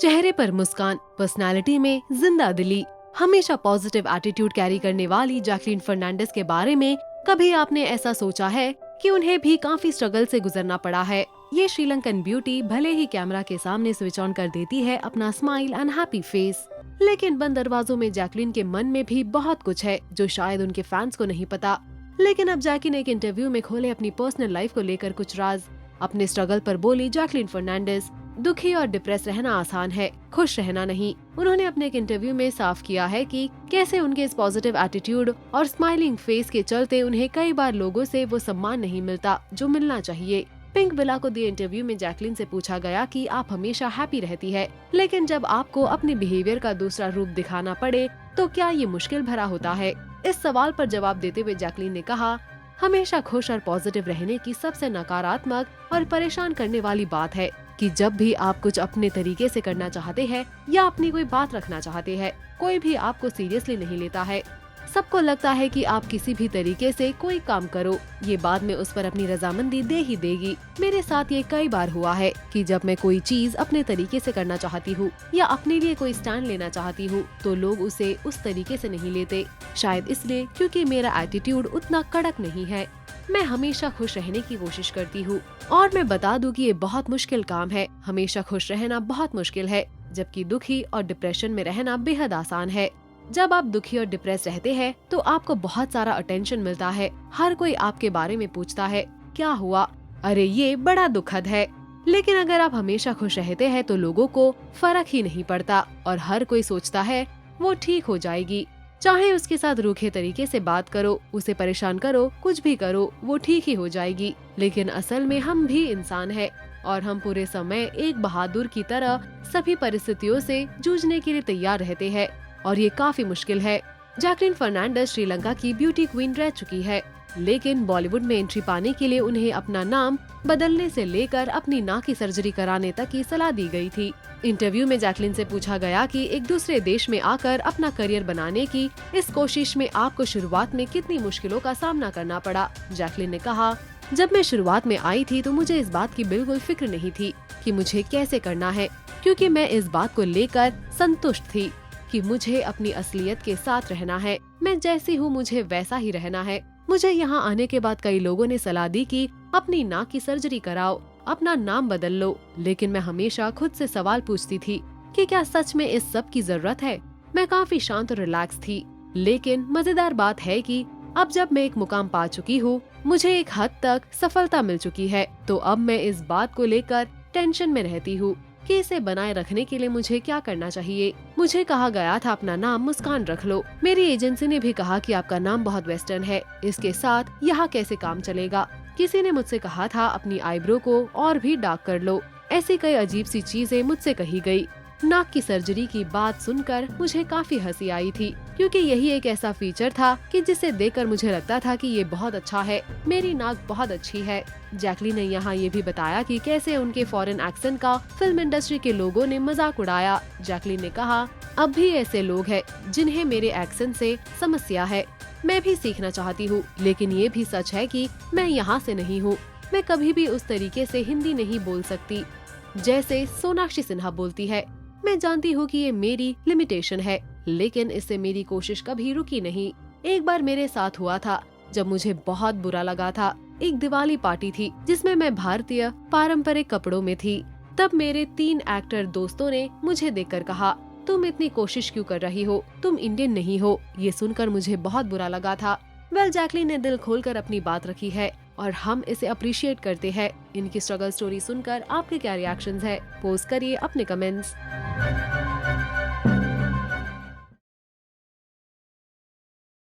चेहरे पर मुस्कान, पर्सनालिटी में जिंदा दिली, हमेशा पॉजिटिव एटीट्यूड कैरी करने वाली जैकलीन फर्नांडिस के बारे में कभी आपने ऐसा सोचा है कि उन्हें भी काफी स्ट्रगल से गुजरना पड़ा है। ये श्रीलंकन ब्यूटी भले ही कैमरा के सामने स्विच ऑन कर देती है अपना स्माइल एंड हैप्पी फेस, लेकिन बंद दरवाजों में जैकलीन के मन में भी बहुत कुछ है जो शायद उनके फैंस को नहीं पता। लेकिन अब जैकी ने एक इंटरव्यू में खोले अपनी पर्सनल लाइफ को लेकर कुछ राज। अपने स्ट्रगल पर बोली जैकलीन फर्नांडिस, दुखी और डिप्रेस रहना आसान है, खुश रहना नहीं। उन्होंने अपने एक इंटरव्यू में साफ किया है कि कैसे उनके इस पॉजिटिव एटीट्यूड और स्माइलिंग फेस के चलते उन्हें कई बार लोगों से वो सम्मान नहीं मिलता जो मिलना चाहिए। पिंक विला को दिए इंटरव्यू में जैकलीन से पूछा गया कि आप हमेशा हैप्पी रहती है, लेकिन जब आपको अपने बिहेवियर का दूसरा रूप दिखाना पड़े तो क्या ये मुश्किल भरा होता है। इस सवाल पर जवाब देते हुए जैकलीन ने कहा, हमेशा खुश और पॉजिटिव रहने की सबसे नकारात्मक और परेशान करने वाली बात है कि जब भी आप कुछ अपने तरीके से करना चाहते हैं या अपनी कोई बात रखना चाहते हैं, कोई भी आपको सीरियसली नहीं लेता है। सबको लगता है कि आप किसी भी तरीके से कोई काम करो, ये बाद में उस पर अपनी रजामंदी दे ही देगी। मेरे साथ ये कई बार हुआ है कि जब मैं कोई चीज अपने तरीके से करना चाहती हूँ या अपने लिए कोई स्टैंड लेना चाहती हूँ तो लोग उसे उस तरीके से नहीं लेते, शायद इसलिए क्योंकि मेरा एटीट्यूड उतना कड़क नहीं है। मैं हमेशा खुश रहने की कोशिश करती हूँ और मैं बता दूं कि ये बहुत मुश्किल काम है। हमेशा खुश रहना बहुत मुश्किल है, जबकि दुखी और डिप्रेशन में रहना बेहद आसान है। जब आप दुखी और डिप्रेस रहते हैं तो आपको बहुत सारा अटेंशन मिलता है। हर कोई आपके बारे में पूछता है, क्या हुआ, अरे ये बड़ा दुखद है। लेकिन अगर आप हमेशा खुश रहते हैं तो लोगों को फर्क ही नहीं पड़ता और हर कोई सोचता है वो ठीक हो जाएगी। चाहे उसके साथ रूखे तरीके से बात करो, उसे परेशान करो, कुछ भी करो, वो ठीक ही हो जाएगी। लेकिन असल में हम भी इंसान हैं और हम पूरे समय एक बहादुर की तरह सभी परिस्थितियों से जूझने के लिए तैयार रहते हैं और ये काफी मुश्किल है। जैकलीन फर्नांडिस श्रीलंका की ब्यूटी क्वीन रह चुकी है, लेकिन बॉलीवुड में एंट्री पाने के लिए उन्हें अपना नाम बदलने से लेकर अपनी नाक की सर्जरी कराने तक की सलाह दी गई थी। इंटरव्यू में जैकलीन से पूछा गया कि एक दूसरे देश में आकर अपना करियर बनाने की इस कोशिश में आपको शुरुआत में कितनी मुश्किलों का सामना करना पड़ा। जैकलीन ने कहा, जब मैं शुरुआत में आई थी तो मुझे इस बात की बिल्कुल फिक्र नहीं थी कि मुझे कैसे करना है, क्योंकि मैं इस बात को लेकर संतुष्ट थी कि मुझे अपनी असलियत के साथ रहना है। मैं जैसी हूँ मुझे वैसा ही रहना है। मुझे यहाँ आने के बाद कई लोगों ने सलाह दी कि अपनी नाक की सर्जरी कराओ, अपना नाम बदल लो, लेकिन मैं हमेशा खुद से सवाल पूछती थी कि क्या सच में इस सब की जरूरत है। मैं काफी शांत और रिलैक्स थी, लेकिन मजेदार बात है कि अब जब मैं एक मुकाम पा चुकी हूँ, मुझे एक हद तक सफलता मिल चुकी है, तो अब मैं इस बात को लेकर टेंशन में रहती हूँ कि इसे बनाए रखने के लिए मुझे क्या करना चाहिए। मुझे कहा गया था अपना नाम मुस्कान रख लो। मेरी एजेंसी ने भी कहा कि आपका नाम बहुत वेस्टर्न है, इसके साथ यहाँ कैसे काम चलेगा। किसी ने मुझसे कहा था अपनी आईब्रो को और भी डार्क कर लो। ऐसी कई अजीब सी चीजें मुझसे कही गई। नाक की सर्जरी की बात सुनकर मुझे काफी हंसी आई थी, क्योंकि यही एक ऐसा फीचर था कि जिसे देखकर मुझे लगता था कि ये बहुत अच्छा है, मेरी नाक बहुत अच्छी है। जैकलीन ने यहाँ ये भी बताया कि कैसे उनके फॉरेन एक्सेंट का फिल्म इंडस्ट्री के लोगों ने मजाक उड़ाया। जैकलीन ने कहा, अब भी ऐसे लोग हैं जिन्हें मेरे एक्सेंट से समस्या है। मैं भी सीखना चाहती हूँ, लेकिन ये भी सच है कि मैं यहाँ से नहीं हूँ। मैं कभी भी उस तरीके से हिंदी नहीं बोल सकती जैसे सोनाक्षी सिन्हा बोलती है। मैं जानती हूँ कि ये मेरी लिमिटेशन है, लेकिन इससे मेरी कोशिश कभी रुकी नहीं। एक बार मेरे साथ हुआ था जब मुझे बहुत बुरा लगा था। एक दिवाली पार्टी थी जिसमें मैं भारतीय पारंपरिक कपड़ों में थी। तब मेरे 3 एक्टर दोस्तों ने मुझे देखकर कहा, तुम इतनी कोशिश क्यों कर रही हो, तुम इंडियन नहीं हो। ये सुनकर मुझे बहुत बुरा लगा था। जैकलीन ने दिल खोलकर अपनी बात रखी है और हम इसे अप्रिशिएट करते हैं। इनकी स्ट्रगल स्टोरी सुनकर आपके क्या रिएक्शंस है? पोस्ट करिए अपने कमेंट्स।